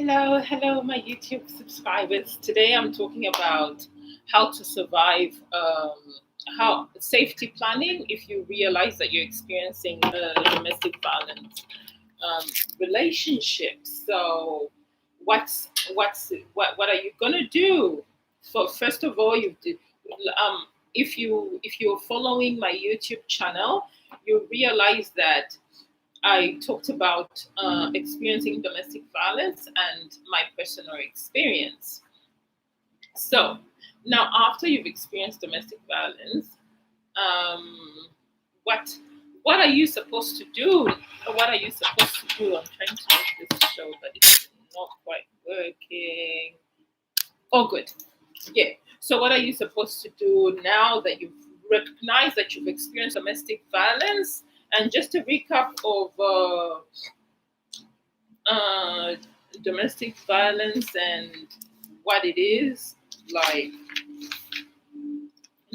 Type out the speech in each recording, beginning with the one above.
Hello, my YouTube subscribers. Today I'm talking about how to survive, how safety planning if you realize that you're experiencing domestic violence um, relationship. So, what are you gonna do? So first of all, if you're following my YouTube channel, you realize that I talked about experiencing domestic violence and my personal experience. So, now after you've experienced domestic violence, um, what what are you supposed to do? What are you supposed to do? I'm trying to make this show, but it's not quite working. Oh, good. Yeah. So, what are you supposed to do now that you've recognized that you've experienced domestic violence? And just a recap of uh, domestic violence and what it is, like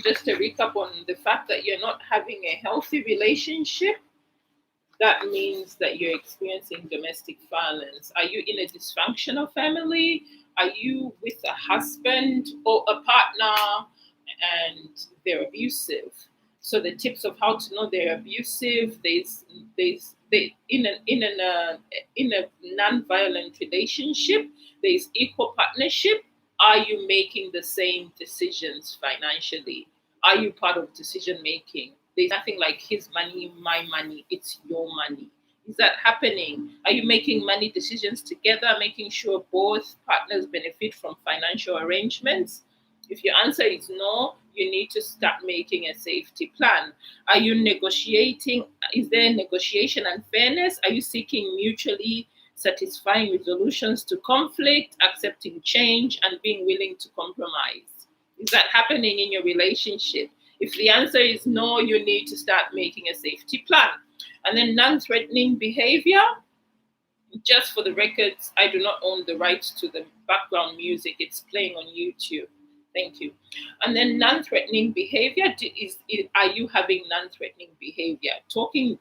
just a recap on the fact that you're not having a healthy relationship. That means that you're experiencing domestic violence. Are you in a dysfunctional family? Are you with a husband or a partner and they're abusive? So the tips of how to know they're abusive. In a non-violent relationship, there's equal partnership. Are you making the same decisions financially? Are you part of decision making? There's nothing like his money, my money, it's your money. Is that happening? Are you making money decisions together, making sure both partners benefit from financial arrangements? If your answer is no, you need to start making a safety plan. Are you negotiating? Is there negotiation and fairness? Are you seeking mutually satisfying resolutions to conflict, accepting change, and being willing to compromise? Is that happening in your relationship? If the answer is no, you need to start making a safety plan. And then non threatening behavior. Just for the records, I do not own the rights to the background music. It's playing on YouTube. Thank you. And then non-threatening behavior are you having non-threatening behavior? Talking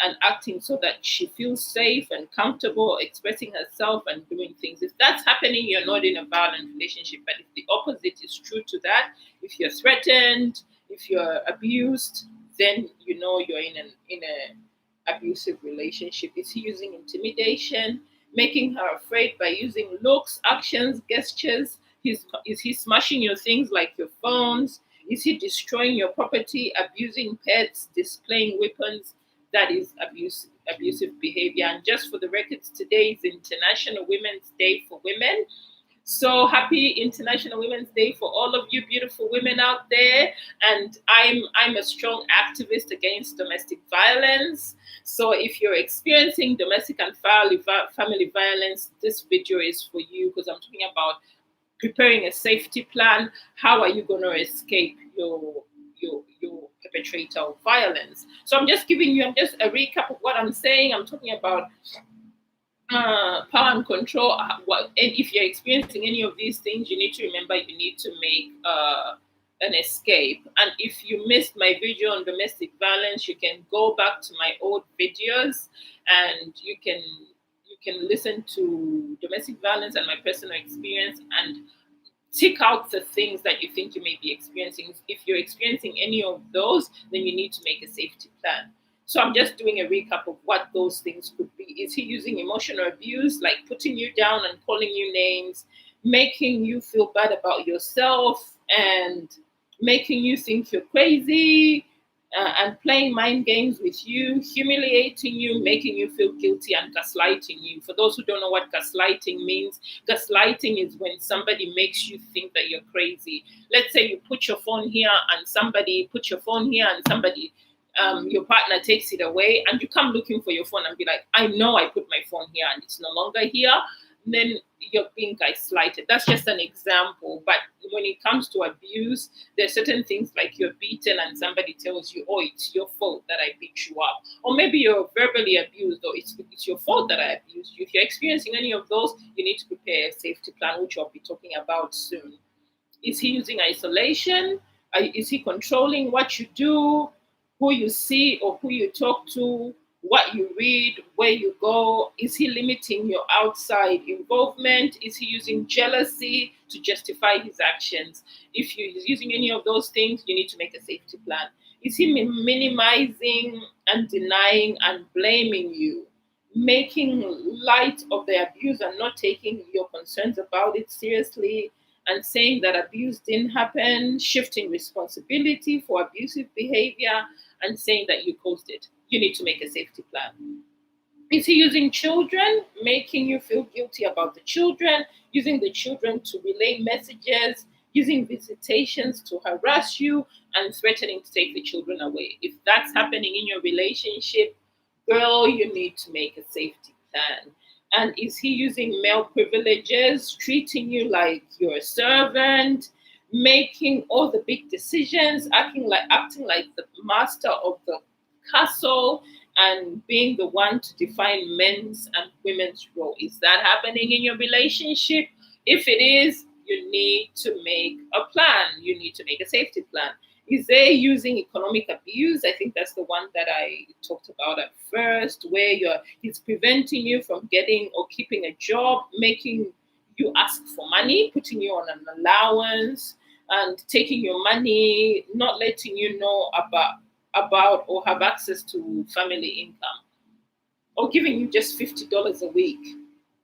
and acting so that she feels safe and comfortable expressing herself and doing things. If that's happening, you're not in a violent relationship. But if the opposite is true to that, if you're threatened, if you're abused, then you know you're in a abusive relationship. Is he using intimidation, making her afraid by using looks, actions, gestures? Is he smashing your things like your phones? Is he destroying your property, abusing pets, displaying weapons? That is abusive behavior. And just for the records, today is International Women's Day for Women. So happy International Women's Day for all of you beautiful women out there. And I'm a strong activist against domestic violence. So if you're experiencing domestic and family violence, this video is for you because I'm talking about preparing a safety plan. How are you going to escape your perpetrator of violence? So I'm just giving you just a recap of what I'm saying. I'm talking about power and control. And if you're experiencing any of these things, you need to remember you need to make an escape. And if you missed my video on domestic violence, you can go back to my old videos and you can listen to domestic violence and my personal experience and tick out the things that you think you may be experiencing. If you're experiencing any of those, then you need to make a safety plan. So I'm just doing a recap of what those things could be. Is he using emotional abuse, like putting you down and calling you names, making you feel bad about yourself and making you think you're crazy, and playing mind games with you, humiliating you, making you feel guilty, and gaslighting you? For those who don't know what gaslighting means, gaslighting is when somebody makes you think that you're crazy. Let's say you put your phone here and somebody put your phone here and somebody your partner takes it away and you come looking for your phone and be like, I know I put my phone here and it's no longer here. Then you're being gaslighted. That's just an example. But when it comes to abuse, there are certain things like you're beaten and somebody tells you, oh, it's your fault that I beat you up. Or maybe you're verbally abused, or it's your fault that I abused you. If you're experiencing any of those, you need to prepare a safety plan, which I'll be talking about soon. Is he using isolation? Is he controlling what you do, who you see or who you talk to, what you read, where you go. Is he limiting your outside involvement? Is he using jealousy to justify his actions? If he's using any of those things, you need to make a safety plan. Is he minimizing and denying and blaming you, making light of the abuse and not taking your concerns about it seriously, and saying that abuse didn't happen, shifting responsibility for abusive behavior, and saying that you caused it? You need to make a safety plan. Is he using children, making you feel guilty about the children, using the children to relay messages, using visitations to harass you, and threatening to take the children away? If that's happening in your relationship, girl, you need to make a safety plan. And is he using male privileges, treating you like you're a servant, making all the big decisions, acting like the master of the castle, and being the one to define men's and women's role? Is that happening in your relationship? If it is, you need to make a plan. You need to make a safety plan. Is they using economic abuse? I think that's the one that I talked about at first, where he's preventing you from getting or keeping a job, making you ask for money, putting you on an allowance, and taking your money, not letting you know about or have access to family income, or giving you just $50 a week.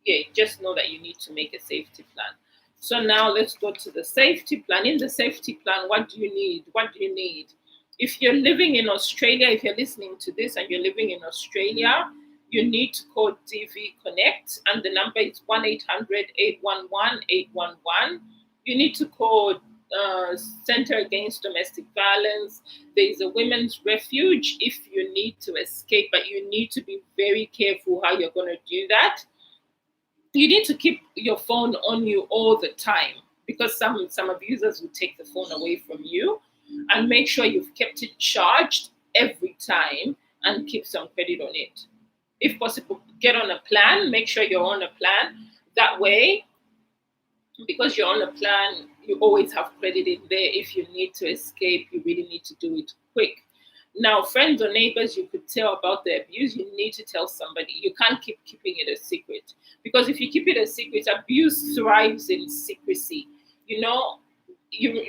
Yeah, just know that you need to make a safety plan. So now let's go to the safety plan. In the safety plan, what do you need? What do you need? If you're living in Australia, if you're listening to this and you're living in Australia, you need to call DV Connect, and the number is 1-800-811-811. You need to call Center Against Domestic Violence. There is a women's refuge if you need to escape, but you need to be very careful how you're going to do that. You need to keep your phone on you all the time, because some abusers will take the phone away from you. And make sure you've kept it charged every time and keep some credit on it. If possible, get on a plan. Make sure you're on a plan. That way, because you're on a plan, you always have credit in there. If you need to escape, you really need to do it quick. Now, friends or neighbors you could tell about the abuse, you need to tell somebody. You can't keep keeping it a secret, because if you keep it a secret, abuse thrives in secrecy. You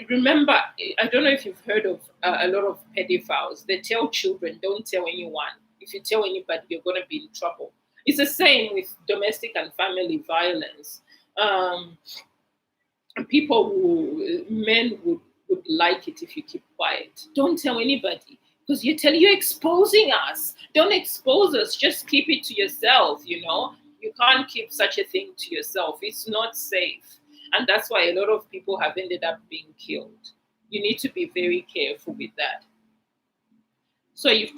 remember, I don't know if you've heard of a lot of pedophiles. They tell children, don't tell anyone. If you tell anybody, you're going to be in trouble. It's the same with domestic and family violence. Men would like it if you keep quiet. Don't tell anybody, because you're exposing us. Don't expose us. Just keep it to yourself. You can't keep such a thing to yourself. It's not safe. And that's why a lot of people have ended up being killed. You need to be very careful with that. So you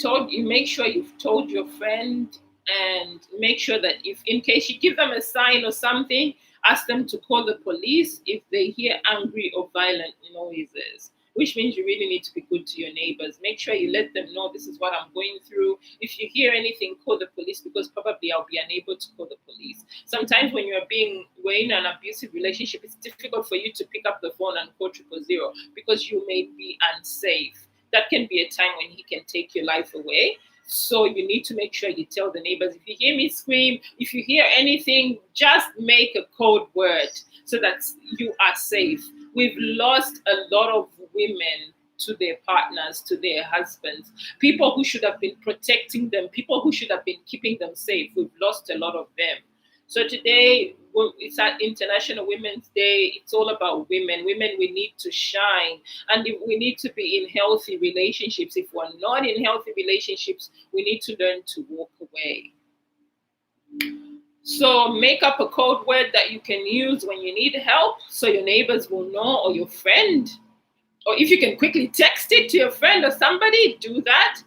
make sure you've told your friend, and make sure that if in case you give them a sign or something, ask them to call the police if they hear angry or violent noises, which means you really need to be good to your neighbors. Make sure you let them know, this is what I'm going through. If you hear anything, call the police, because probably I'll be unable to call the police. Sometimes when we're in an abusive relationship, it's difficult for you to pick up the phone and call 000 because you may be unsafe. That can be a time when he can take your life away. So you need to make sure you tell the neighbors, if you hear me scream, if you hear anything, just make a code word so that you are safe. We've lost a lot of women to their partners, to their husbands, people who should have been protecting them, people who should have been keeping them safe. We've lost a lot of them. So today, it's at International Women's Day. It's all about women. Women, we need to shine. And we need to be in healthy relationships. If we're not in healthy relationships, we need to learn to walk away. So make up a code word that you can use when you need help, so your neighbors will know, or your friend. Or if you can quickly text it to your friend or somebody, do that.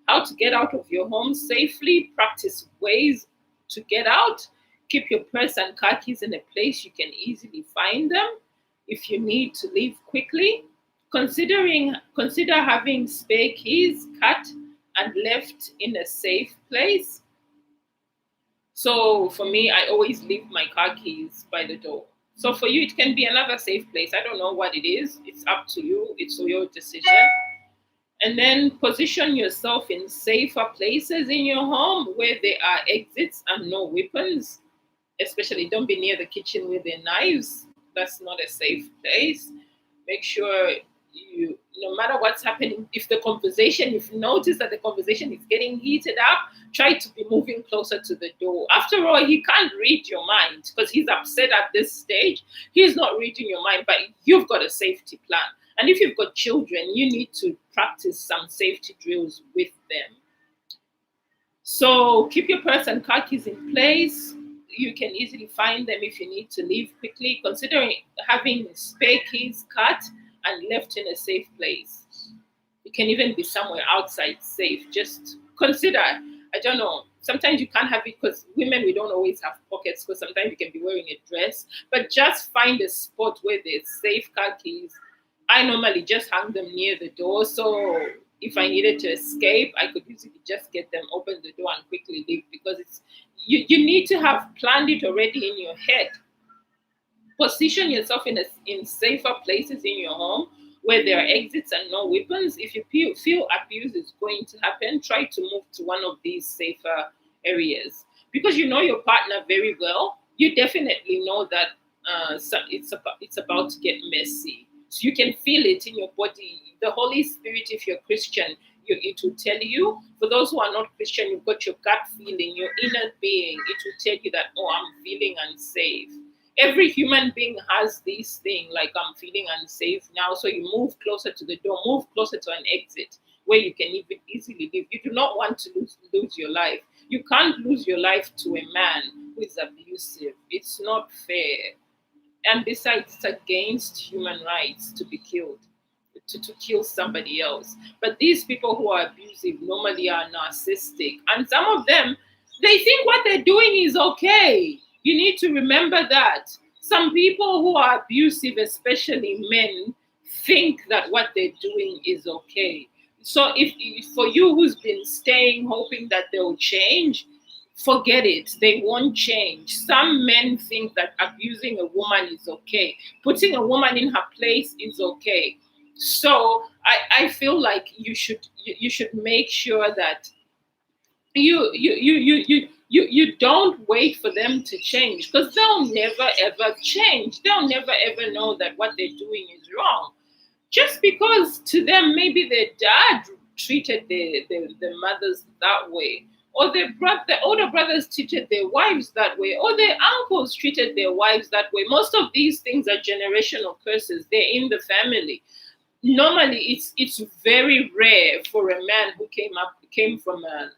How to get out of your home safely. Practice ways to get out. Keep your purse and car keys in a place you can easily find them. If you need to leave quickly, consider having spare keys cut and left in a safe place. So for me, I always leave my car keys by the door. So for you, it can be another safe place. I don't know what it is. It's up to you. It's your decision. And then position yourself in safer places in your home where there are exits and no weapons. Especially don't be near the kitchen with their knives. That's not a safe place. Make sure you, no matter what's happening, if the conversation, if you notice that the conversation is getting heated up, try to be moving closer to the door. After all, he can't read your mind because he's upset at this stage. He's not reading your mind, but you've got a safety plan. And if you've got children, you need to practice some safety drills with them. So keep your purse and car keys in place. You can easily find them if you need to leave quickly, considering having spare keys cut and left in a safe place. It can even be somewhere outside safe. Just consider, I don't know, sometimes you can't have it because women, we don't always have pockets because sometimes you can be wearing a dress, but just find a spot where there's safe car keys. I normally just hang them near the door. So if I needed to escape, I could easily just get them, open the door, and quickly leave because you need to have planned it already in your head. Position yourself in safer places in your home where there are exits and no weapons. If you feel abuse is going to happen, try to move to one of these safer areas because you know your partner very well. You definitely know that it's about to get messy. So you can feel it in your body. The Holy Spirit, if you're Christian, it will tell you. For those who are not Christian, you've got your gut feeling, your inner being. It will tell you that, oh, I'm feeling unsafe. Every human being has this thing, like I'm feeling unsafe now. So you move closer to the door, move closer to an exit where you can even easily leave. You do not want to lose your life. You can't lose your life to a man who is abusive. It's not fair. And besides, it's against human rights to be killed, to kill somebody else. But these people who are abusive normally are narcissistic. And some of them, they think what they're doing is okay. You need to remember that. Some people who are abusive, especially men, think that what they're doing is okay. So if for you who's been staying hoping that they'll change, forget it. They won't change. Some men think that abusing a woman is okay. Putting a woman in her place is okay. So I feel like you should make sure that you don't wait for them to change because they'll never ever change. They'll never ever know that what they're doing is wrong. Just because to them maybe their dad treated the mothers that way, or the older brothers treated their wives that way, or their uncles treated their wives that way. Most of these things are generational curses. They're in the family. Normally it's very rare for a man who came from a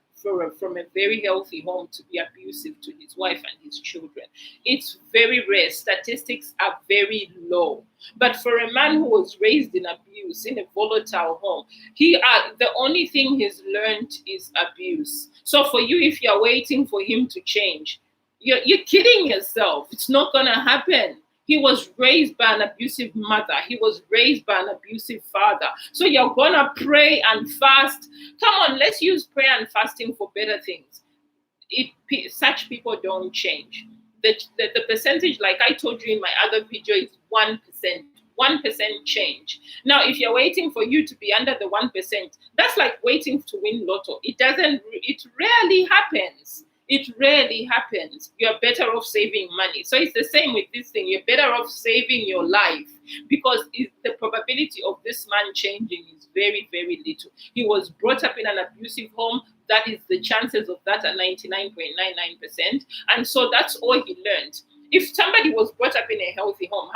very healthy home to be abusive to his wife and his children. It's very rare. Statistics are very low. But for a man who was raised in abuse in a volatile home, the only thing he's learned is abuse. So for you, if you're waiting for him to change, you're kidding yourself. It's not gonna happen. He was raised by an abusive mother. He was raised by an abusive father. So you're gonna pray and fast. Come on, let's use prayer and fasting for better things. Such people don't change. The percentage, like I told you in my other video, is 1%. 1% change. Now, if you're waiting for you to be under the 1%, that's like waiting to win lotto. It rarely happens. It rarely happens. You're better off saving money. So it's the same with this thing. You're better off saving your life because the probability of this man changing is very, very little. He was brought up in an abusive home. That is the chances of that are 99.99%. And so that's all he learned. If somebody was brought up in a healthy home,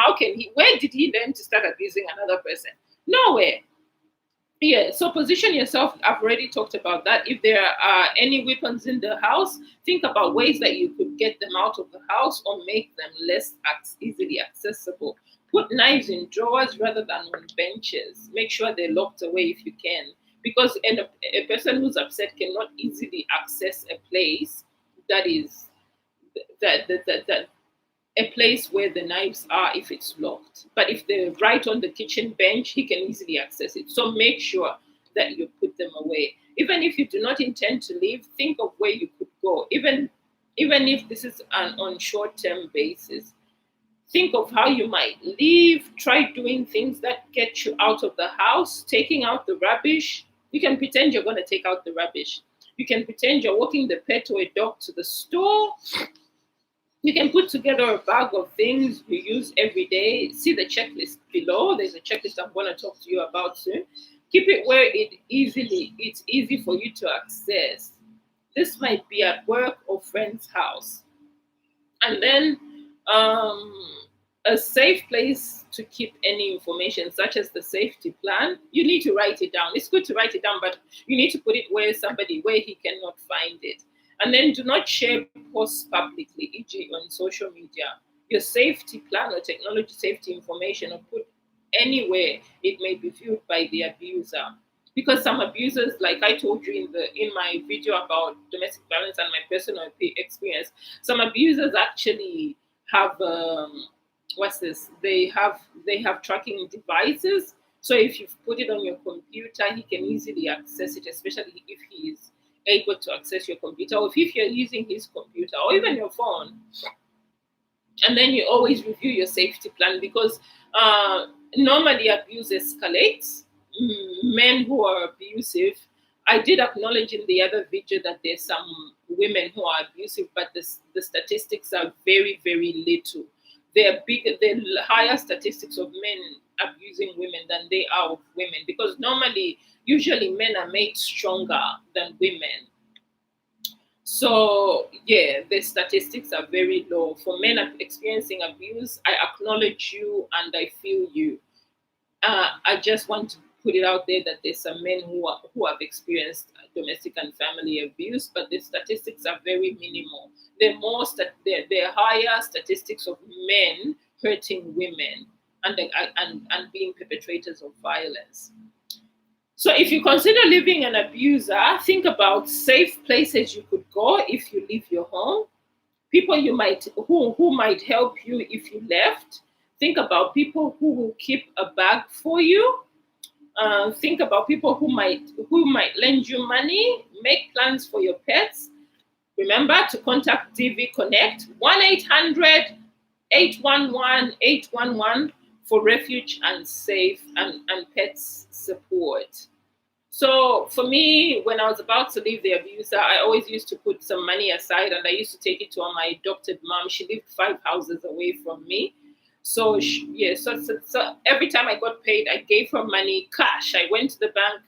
where did he learn to start abusing another person? Nowhere. Yeah, so position yourself. I've already talked about that. If there are any weapons in the house, think about ways that you could get them out of the house or make them less easily accessible. Put knives in drawers rather than on benches. Make sure they're locked away if you can, because a person who's upset cannot easily access a place that is that a place where the knives are if it's locked. But if they're right on the kitchen bench, he can easily access it. So make sure that you put them away. Even if you do not intend to leave, think of where you could go. Even if this is on short-term basis, think of how you might leave. Try doing things that get you out of the house, taking out the rubbish, You can pretend you're going to take out the rubbish. You can pretend you're walking the pet or a dog to the store. You can put together a bag of things you use every day. See the checklist below. There's a checklist I'm going to talk to you about soon. Keep it where it's easy for you to access. This might be at work or friend's house. And then a safe place to keep any information, such as the safety plan. You need to write it down. It's good to write it down, but you need to put it where he cannot find it. And then do not share posts publicly, e.g. on social media. Your safety plan or technology safety information are put anywhere it may be viewed by the abuser. Because some abusers, like I told you in my video about domestic violence and my personal experience, some abusers actually have they have tracking devices. So if you've put it on your computer, he can easily access it, especially if he is able to access your computer, or if you're using his computer or even your phone. And then you always review your safety plan, because normally abuse escalates. Men who are abusive, I did acknowledge in the other video that there's some women who are abusive, but the statistics are very, very little. They're higher statistics of men abusing women than they are of women, because usually men are made stronger than women. So yeah, the statistics are very low. For men experiencing abuse, I acknowledge you and I feel you. I just want to put it out there that there's some men who have experienced domestic and family abuse, but the statistics are very minimal. They're higher statistics of men hurting women and being perpetrators of violence. So if you consider leaving an abuser, think about safe places you could go if you leave your home, people who might help you if you left. Think about people who will keep a bag for you. Think about people who might lend you money. Make plans for your pets. Remember to contact DV Connect 1-800-811-811 for refuge and safe and pets support. So for me, when I was about to leave the abuser, I always used to put some money aside, and I used to take it to my adopted mom. She lived 5 houses away from me. So so every time I got paid, I gave her money cash. I went to the bank,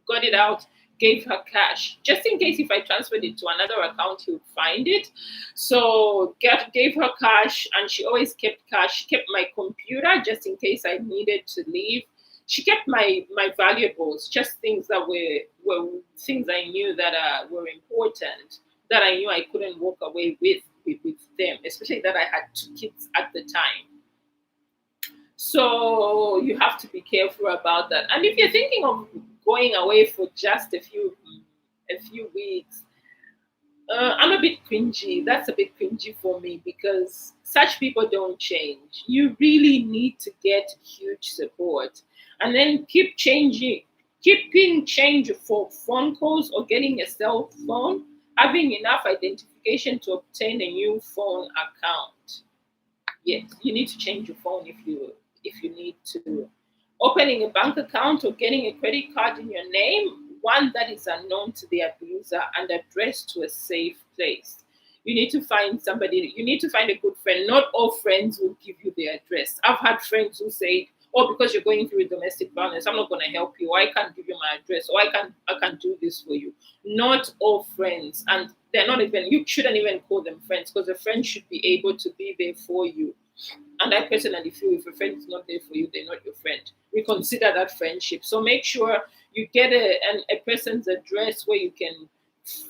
got it out, gave her cash, just in case if I transferred it to another account, he would find it. So gave her cash, and she always kept cash. She kept my computer just in case I needed to leave. She kept my valuables, just things that were things I knew that were important, that I knew I couldn't walk away with them, especially that I had 2 kids at the time. So you have to be careful about that. And if you're thinking of going away for just a few weeks, I'm a bit cringy. That's a bit cringy for me, because such people don't change. You really need to get huge support, and then keeping change for phone calls or getting a cell phone, having enough identification to obtain a new phone account. Yes, you need to change your phone if you need to. Opening a bank account or getting a credit card in your name, one that is unknown to the abuser and addressed to a safe place. You need to find a good friend. Not all friends will give you their address. I've had friends who say, "Oh, because you're going through domestic violence, I'm not going to help you. I can't give you my address, or I can't do this for you." Not all friends, and they're not even. You shouldn't even call them friends, because a friend should be able to be there for you. And I personally feel if a friend is not there for you, they're not your friend. Reconsider that friendship. So make sure you get a person's address where you can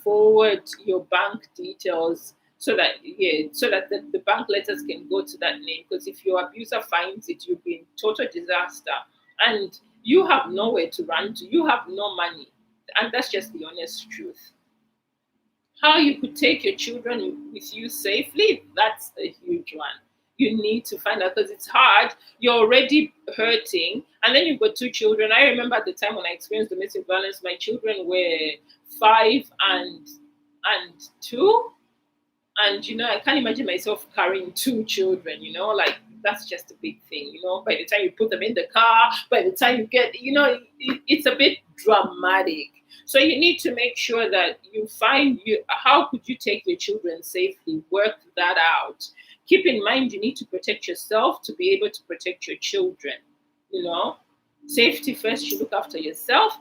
forward your bank details, so that the bank letters can go to that name. Because if your abuser finds it, you'll be in total disaster, and you have nowhere to run to. You have no money, and that's just the honest truth. How you could take your children with you safely, that's a huge one. You need to find out, because it's hard. You're already hurting, and then you've got 2 children. I remember at the time when I experienced domestic violence, my children were 5 and 2, and I can't imagine myself carrying 2 children. Like that's just a big thing, by the time you put them in the car, by the time you get, it's a bit dramatic. So you need to make sure that you find how could you take your children safely, work that out. Keep in mind you need to protect yourself to be able to protect your children. Safety first, you look after yourself,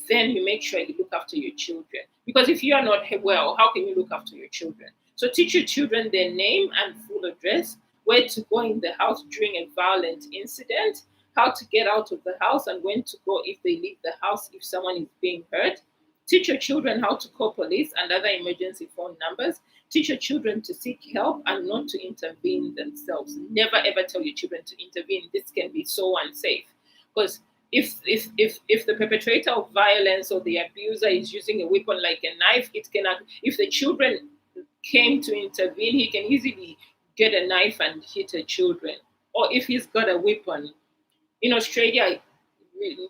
then you make sure you look after your children. Because if you are not well, how can you look after your children? So teach your children their name and full address, where to go in the house during a violent incident, how to get out of the house, and when to go if they leave the house if someone is being hurt. Teach your children how to call police and other emergency phone numbers. Teach your children to seek help and not to intervene themselves. Never ever tell your children to intervene. This can be so unsafe. Because if the perpetrator of violence or the abuser is using a weapon like a knife, it cannot. If the children came to intervene, he can easily get a knife and hit the children. Or if he's got a weapon, in Australia,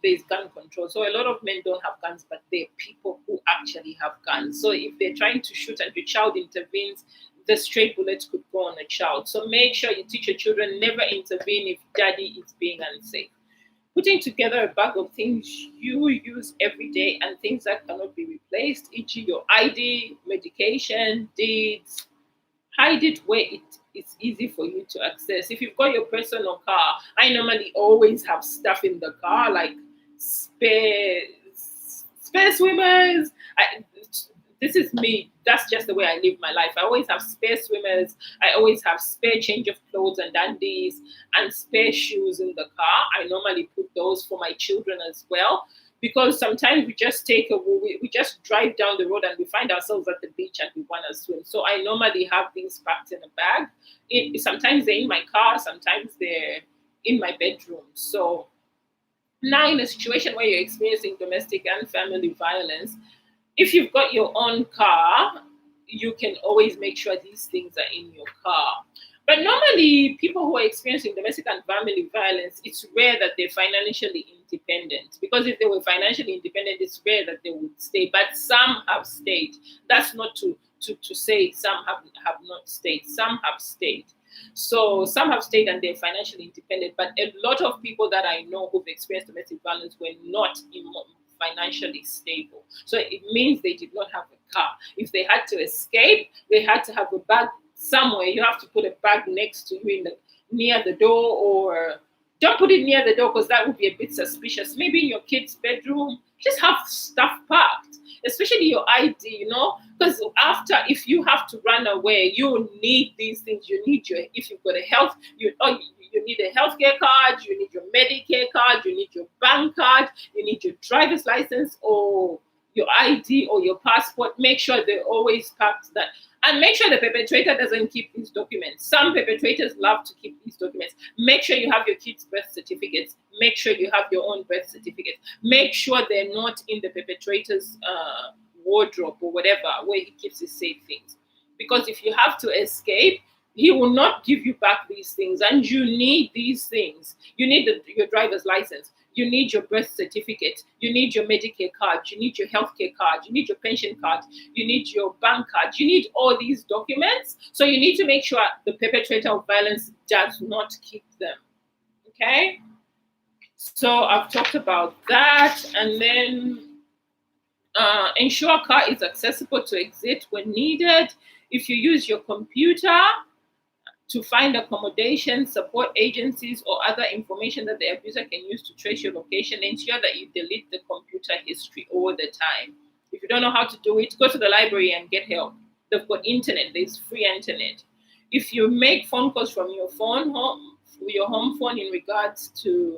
there's gun control. So a lot of men don't have guns, but there are people who actually have guns. So if they're trying to shoot and your child intervenes, the stray bullets could go on a child. So make sure you teach your children never intervene if daddy is being unsafe. Putting together a bag of things you use every day and things that cannot be replaced, e.g. your ID, medication, deeds. Hide it where it's easy for you to access. If you've got your personal car, I normally always have stuff in the car like spare swimmers. This is me. That's just the way I live my life. I always have spare swimmers. I always have spare change of clothes and undies and spare shoes in the car. I normally put those for my children as well, because sometimes we just we just drive down the road and we find ourselves at the beach and we want to swim. So I normally have things packed in a bag. Sometimes they're in my car, sometimes they're in my bedroom. So now in a situation where you're experiencing domestic and family violence, if you've got your own car, you can always make sure these things are in your car. But normally, people who are experiencing domestic and family violence, it's rare that they're financially independent. Because if they were financially independent, it's rare that they would stay. But some have stayed. That's not to say some have not stayed. Some have stayed. So some have stayed and they're financially independent. But a lot of people that I know who've experienced domestic violence were not financially stable. So it means they did not have a car. If they had to escape, they had to have a bag somewhere. You have to put a bag next to you near the door, or don't put it near the door because that would be a bit suspicious. Maybe in your kid's bedroom, just have stuff packed, especially your ID, because if you have to run away, you need these things. You need if you've got a health, you need a healthcare card, you need your Medicare card, you need your bank card, you need your driver's license or your ID or your passport. Make sure they're always packed that. And make sure the perpetrator doesn't keep these documents. Some perpetrators love to keep these documents. Make sure you have your kids' birth certificates. Make sure you have your own birth certificates. Make sure they're not in the perpetrator's wardrobe or whatever, where he keeps his safe things. Because if you have to escape, he will not give you back these things. And you need these things. You need your driver's license. You need your birth certificate. You need your Medicare card. You need your healthcare card. You need your pension card. You need your bank card. You need all these documents. So you need to make sure the perpetrator of violence does not keep them. Okay? So I've talked about that. And then ensure car is accessible to exit when needed. If you use your computer to find accommodation, support agencies, or other information that the abuser can use to trace your location, ensure that you delete the computer history all the time. If you don't know how to do it, go to the library and get help. They've got internet. There's free internet. If you make phone calls from your home phone in regards to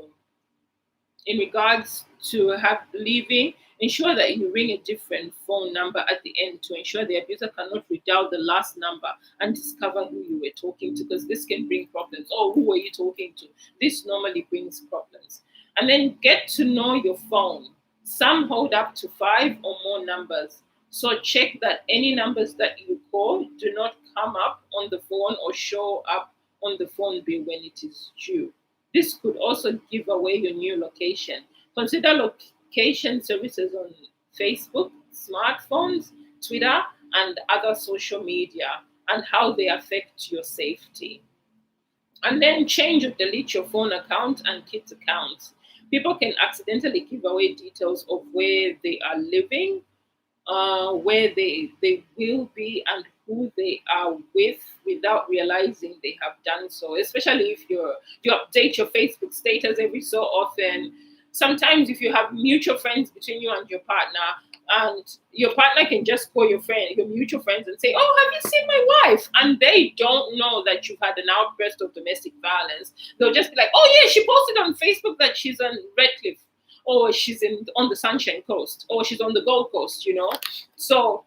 leaving, ensure that you ring a different phone number at the end to ensure the abuser cannot redial the last number and discover who you were talking to, because this can bring problems. Oh, who were you talking to? This normally brings problems. And then get to know your phone. Some hold up to 5 or more numbers. So check that any numbers that you call do not come up on the phone or show up on the phone bill when it is due. This could also give away your new location. Consider location services on Facebook, smartphones, Twitter, and other social media, and how they affect your safety. And then change or delete your phone account and kids' accounts. People can accidentally give away details of where they are living, where they will be, and who they are with without realizing they have done so. Especially if you update your Facebook status every so often. Sometimes if you have mutual friends between you and your partner, and your partner can just call your mutual friends, and say, "Oh, have you seen my wife?" And they don't know that you've had an outburst of domestic violence. They'll just be like, "Oh yeah, she posted on Facebook that she's on Redcliffe, or she's in on the Sunshine Coast, or she's on the Gold Coast," you know. So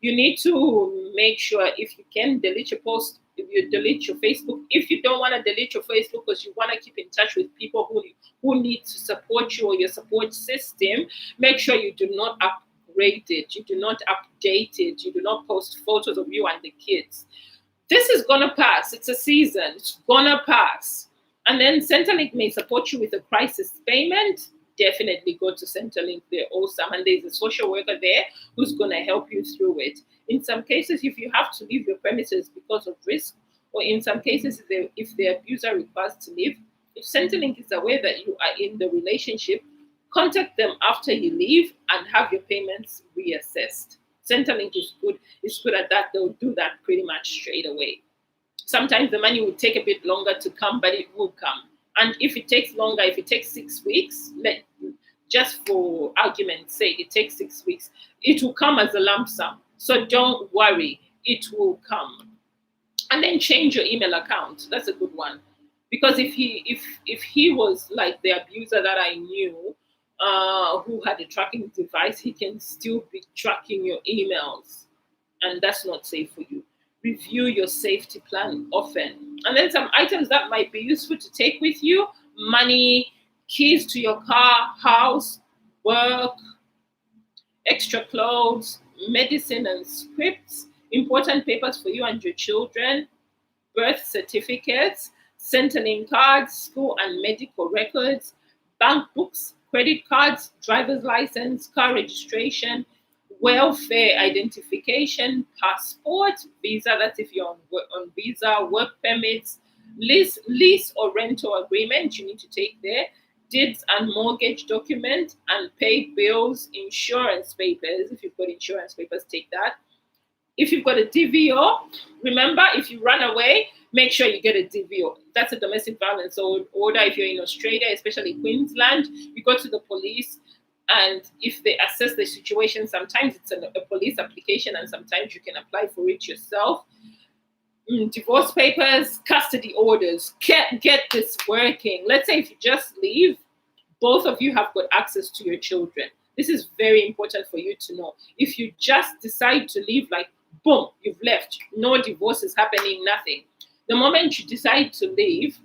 you need to make sure, if you can, delete your post. If you delete your Facebook, if you don't want to delete your Facebook because you want to keep in touch with people who need to support you or your support system, make sure you do not upgrade it, you do not update it, you do not post photos of you and the kids. This is gonna pass. It's a season. It's gonna pass. And then Centrelink may support you with a crisis payment. Definitely go to Centrelink. They're awesome. And there's a social worker there who's gonna help you through it. In some cases, if you have to leave your premises because of risk, or in some cases, if the abuser requires to leave, if Centrelink is aware that you are in the relationship, contact them after you leave and have your payments reassessed. Centrelink is good at that. They'll do that pretty much straight away. Sometimes the money will take a bit longer to come, but it will come. And if it takes longer, if it takes 6 weeks, just for argument's sake, it takes 6 weeks, it will come as a lump sum. So don't worry, it will come. And then change your email account. That's a good one. Because if he was like the abuser that I knew, who had a tracking device, he can still be tracking your emails, and that's not safe for you. Review your safety plan often. And then some items that might be useful to take with you: money, keys to your car, house, work, extra clothes, medicine and scripts, important papers for you and your children, birth certificates, Centrelink cards, school and medical records, bank books, credit cards, driver's license, car registration, welfare identification, passport, visa, that's if you're on visa, work permits, lease or rental agreement, you need to take there, deeds and mortgage document, and paid bills, insurance papers. If you've got insurance papers, take that. If you've got a DVO, remember, if you run away, make sure you get a DVO. That's a domestic violence order. If you're in Australia, especially Queensland, you go to the police, and if they assess the situation, sometimes it's a police application, and sometimes you can apply for it yourself. Divorce papers, custody orders. Get this working. Let's say if you just leave, both of you have got access to your children. This is very important for you to know. If you just decide to leave, like boom, you've left, no divorce is happening, nothing. The moment you decide to leave,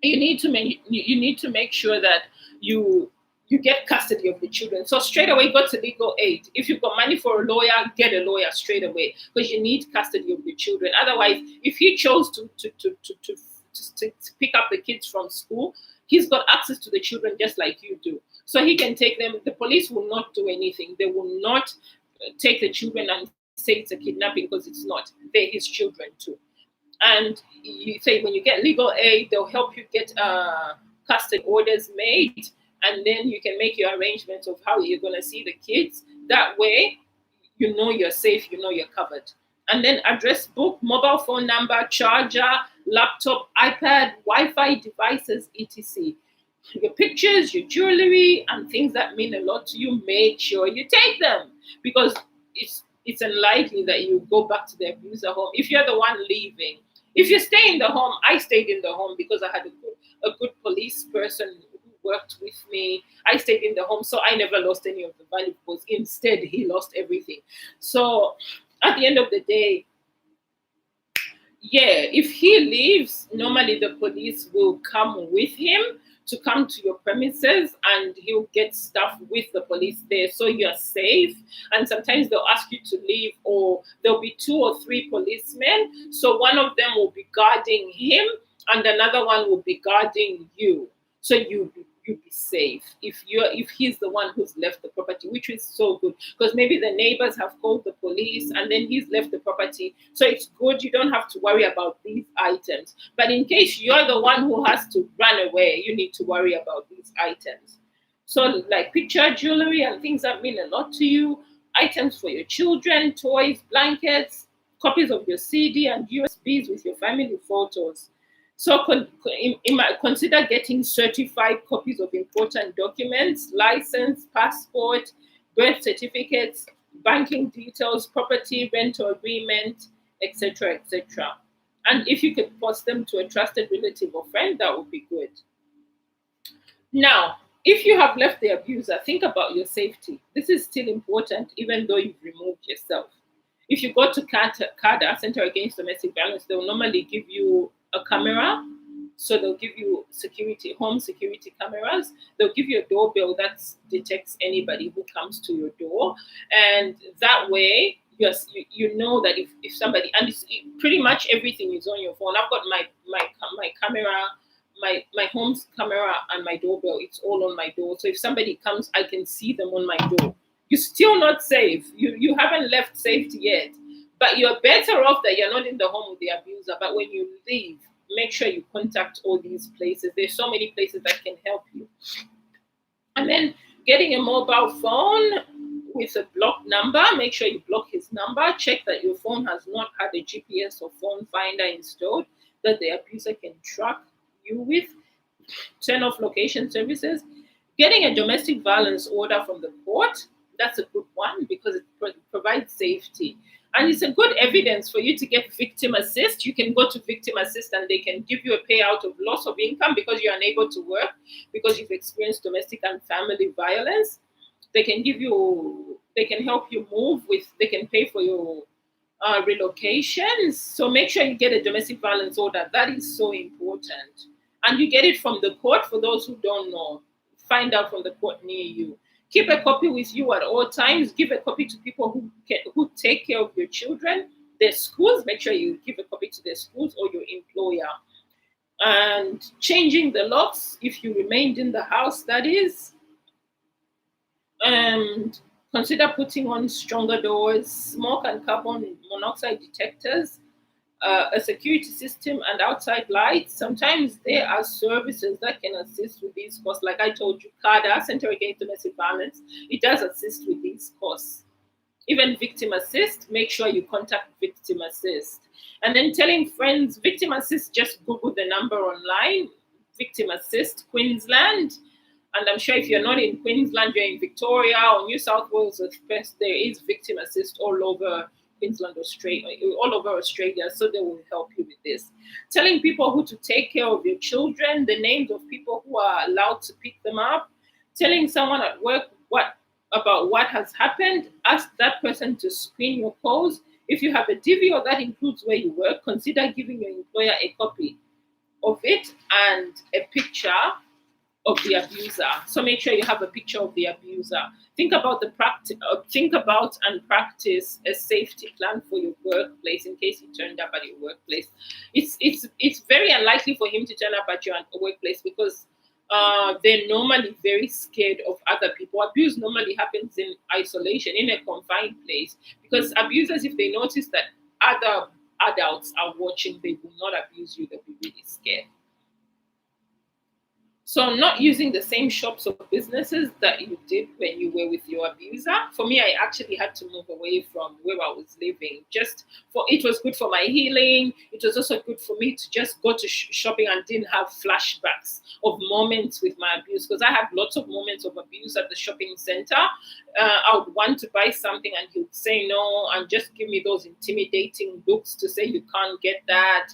you need to make sure that you get custody of the children. So straight away, go to legal aid. If you've got money for a lawyer, get a lawyer straight away, because you need custody of the children. Otherwise, if he chose to pick up the kids from school, he's got access to the children just like you do. So he can take them. The police will not do anything. They will not take the children and say it's a kidnapping, because it's not. They're his children too. And you say when you get legal aid, they'll help you get custody orders made, and then you can make your arrangements of how you're going to see the kids. That way, you know you're safe, you know you're covered. And then address book, mobile phone number, charger, laptop, iPad, Wi-Fi devices, etc. Your pictures, your jewelry, and things that mean a lot to you, make sure you take them, because it's unlikely that you go back to the abuser home if you're the one leaving. If you stay in the home, I stayed in the home because I had a good police person who worked with me. I stayed in the home, so I never lost any of the valuables. Instead, he lost everything. So at the end of the day, yeah, if he leaves, normally the police will come with him to come to your premises, and he'll get stuff with the police there, so you're safe. And sometimes they'll ask you to leave, or there'll be 2 or 3 policemen, so one of them will be guarding him and another one will be guarding you. So you you'd be safe if he's the one who's left the property, which is so good because maybe the neighbors have called the police and then he's left the property. So it's good, you don't have to worry about these items. But in case you're the one who has to run away, you need to worry about these items. So like picture jewelry and things that mean a lot to you, items for your children, toys, blankets, copies of your CD and USBs with your family photos. So consider getting certified copies of important documents, license, passport, birth certificates, banking details, property, rental agreement, etc., etc. And if you could post them to a trusted relative or friend, that would be good. Now, if you have left the abuser, think about your safety. This is still important, even though you've removed yourself. If you go to CADA, Center Against Domestic Violence, they'll normally give you a camera. So they'll give you home security cameras. They'll give you a doorbell that detects anybody who comes to your door. And that way, yes, you know that if somebody, and pretty much everything is on your phone. I've got my camera, my home's camera and my doorbell. It's all on my door. So if somebody comes, I can see them on my door. You're still not safe. You haven't left safety yet. But you're better off that you're not in the home with the abuser. But when you leave, make sure you contact all these places. There's so many places that can help you. And then getting a mobile phone with a blocked number, make sure you block his number. Check that your phone has not had a GPS or phone finder installed that the abuser can track you with. Turn off location services. Getting a domestic violence order from the court, that's a good one because it provides safety. And it's a good evidence for you to get victim assist. You can go to victim assist and they can give you a payout of loss of income because you're unable to work, because you've experienced domestic and family violence. They can help you move they can pay for your relocations. So make sure you get a domestic violence order. That is so important. And you get it from the court. For those who don't know, find out from the court near you. Keep a copy with you at all times. Give a copy to people who take care of your children, their schools. Make sure you give a copy to their schools or your employer. And changing the locks if you remained in the house, that is. And consider putting on stronger doors, smoke and carbon monoxide detectors, a security system and outside lights. Sometimes there are services that can assist with these costs. Like I told you, CADA, Center Against Domestic Violence, it does assist with these costs. Even victim assist, make sure you contact victim assist. And then telling friends, victim assist, just Google the number online, victim assist, Queensland. And I'm sure if you're not in Queensland, you're in Victoria or New South Wales, there is victim assist all over Queensland, Australia, all over Australia, so they will help you with this. Telling people who to take care of your children, the names of people who are allowed to pick them up. Telling someone at work about what has happened. Ask that person to screen your calls. If you have a DVR that includes where you work, consider giving your employer a copy of it and a picture of the abuser. So make sure you have a picture of the abuser. Think about and practice a safety plan for your workplace in case he turned up at your workplace. It's very unlikely for him to turn up at your workplace because they're normally very scared of other people. Abuse normally happens in isolation, in a confined place, because abusers, if they notice that other adults are watching, they will not abuse you. They'll be really scared. So not using the same shops or businesses that you did when you were with your abuser. For me, I actually had to move away from where I was living. It was good for my healing. It was also good for me to just go to shopping and didn't have flashbacks of moments with my abuse, because I had lots of moments of abuse at the shopping center. I would want to buy something and he would say no and just give me those intimidating looks to say you can't get that.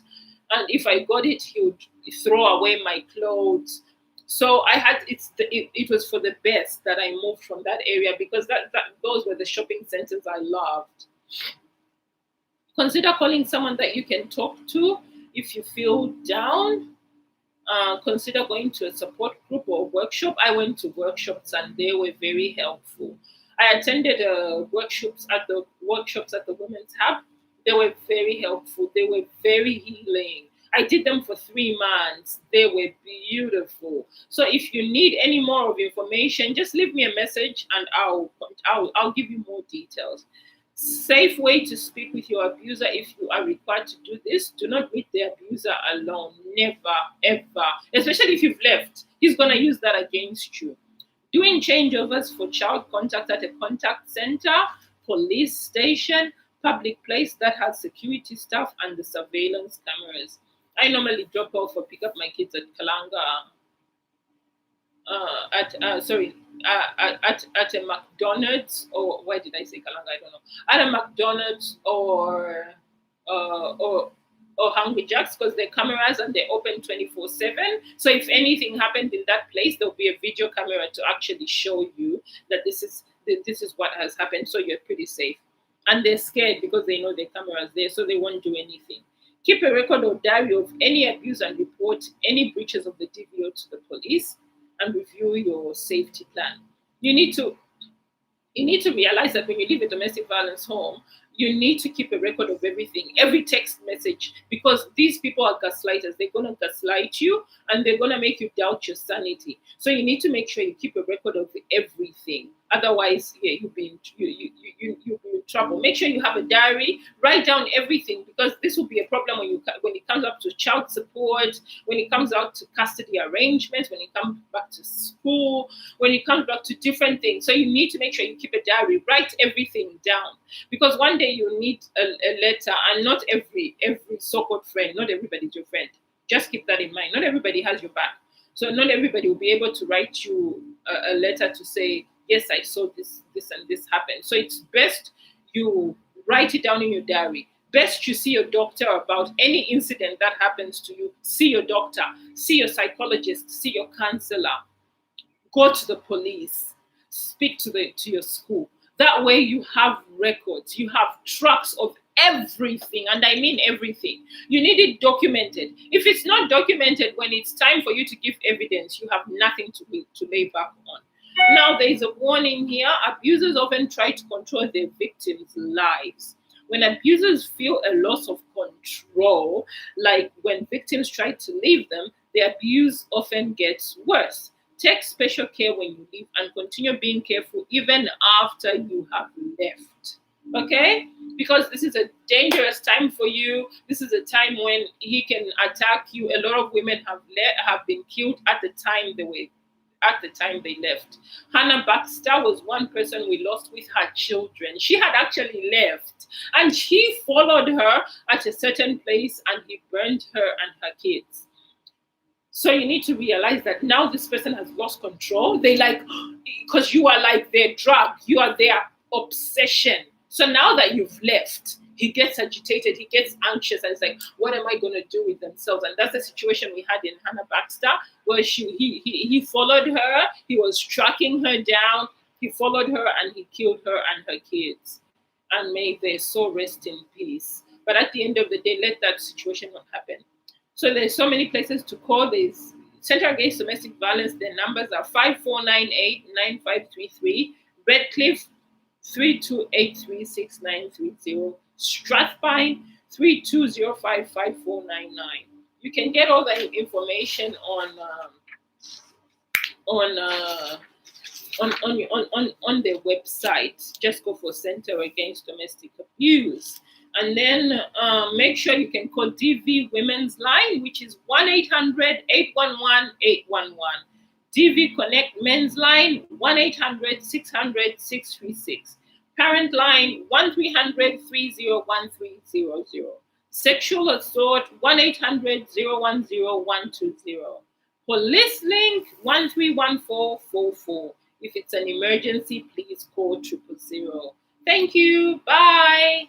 And if I got it, he would throw away my clothes. So it was for the best that I moved from that area, because those were the shopping centers I loved. Consider calling someone that you can talk to if you feel down. Consider going to a support group or workshop. I went to workshops and they were very helpful. I attended workshops at the Women's Hub. They were very helpful. They were very healing. I did them for 3 months. They were beautiful. So if you need any more of information, just leave me a message and I'll give you more details. Safe way to speak with your abuser if you are required to do this. Do not meet the abuser alone. Never, ever. Especially if you've left. He's going to use that against you. Doing changeovers for child contact at a contact center, police station, public place that has security staff and the surveillance cameras. I normally drop off or pick up my kids at Kalanga, at a McDonald's, or why did I say Kalanga? I don't know. At a McDonald's or Hungry Jacks, because they're cameras and they're open 24/7. So if anything happened in that place, there'll be a video camera to actually show you that this is what has happened. So you're pretty safe. And they're scared because they know the cameras there, so they won't do anything. Keep a record or diary of any abuse and report any breaches of the DVO to the police, and review your safety plan. You need to realize that when you leave a domestic violence home, you need to keep a record of everything, every text message, because these people are gaslighters. They're going to gaslight you and they're going to make you doubt your sanity. So you need to make sure you keep a record of everything. Otherwise, yeah, you'll be in trouble. Make sure you have a diary. Write down everything, because this will be a problem when it comes up to child support, when it comes out to custody arrangements, when it comes back to school, when it comes back to different things. So you need to make sure you keep a diary. Write everything down, because one day you'll need a letter, and not every so-called friend, not everybody's your friend. Just keep that in mind. Not everybody has your back. So not everybody will be able to write you a letter to say, yes, I saw this and this happened. So it's best you write it down in your diary. Best you see your doctor about any incident that happens to you. See your doctor, see your psychologist, see your counselor. Go to the police, speak to your school. That way you have records, you have tracks of everything, and I mean everything. You need it documented. If it's not documented, when it's time for you to give evidence, you have nothing to lay back on. Now, there is a warning here. Abusers often try to control their victims' lives. When abusers feel a loss of control, like when victims try to leave them, the abuse often gets worse. Take special care when you leave and continue being careful even after you have left. Okay? Because this is a dangerous time for you. This is a time when he can attack you. A lot of women have been killed at the time they left. Hannah Baxter was one person we lost with her children. She had actually left, and he followed her at a certain place and he burned her and her kids. So you need to realize that now this person has lost control. They because you are like their drug, you are their obsession. So now that you've left, he gets agitated, he gets anxious, and it's like, what am I going to do with themselves? And that's the situation we had in Hannah Baxter, where he followed her, he was tracking her down, he followed her and he killed her and her kids. And may their soul rest in peace. But at the end of the day, let that situation not happen. So there's so many places to call. There's Center Against Domestic Violence. Their numbers are 5498-9533, Redcliffe 3283-6930, Strathpine 3205-5499. You can get all the information on their website. Just go for Center Against Domestic Abuse. And then make sure you can call DV Women's Line, which is 1-800-811-811. DV Connect Men's Line, 1-800-600-6336. Parent Line, 1-300-301-300. Sexual Assault, 1-800-010-120. Police Link, 131444. If it's an emergency, please call 000. Thank you. Bye.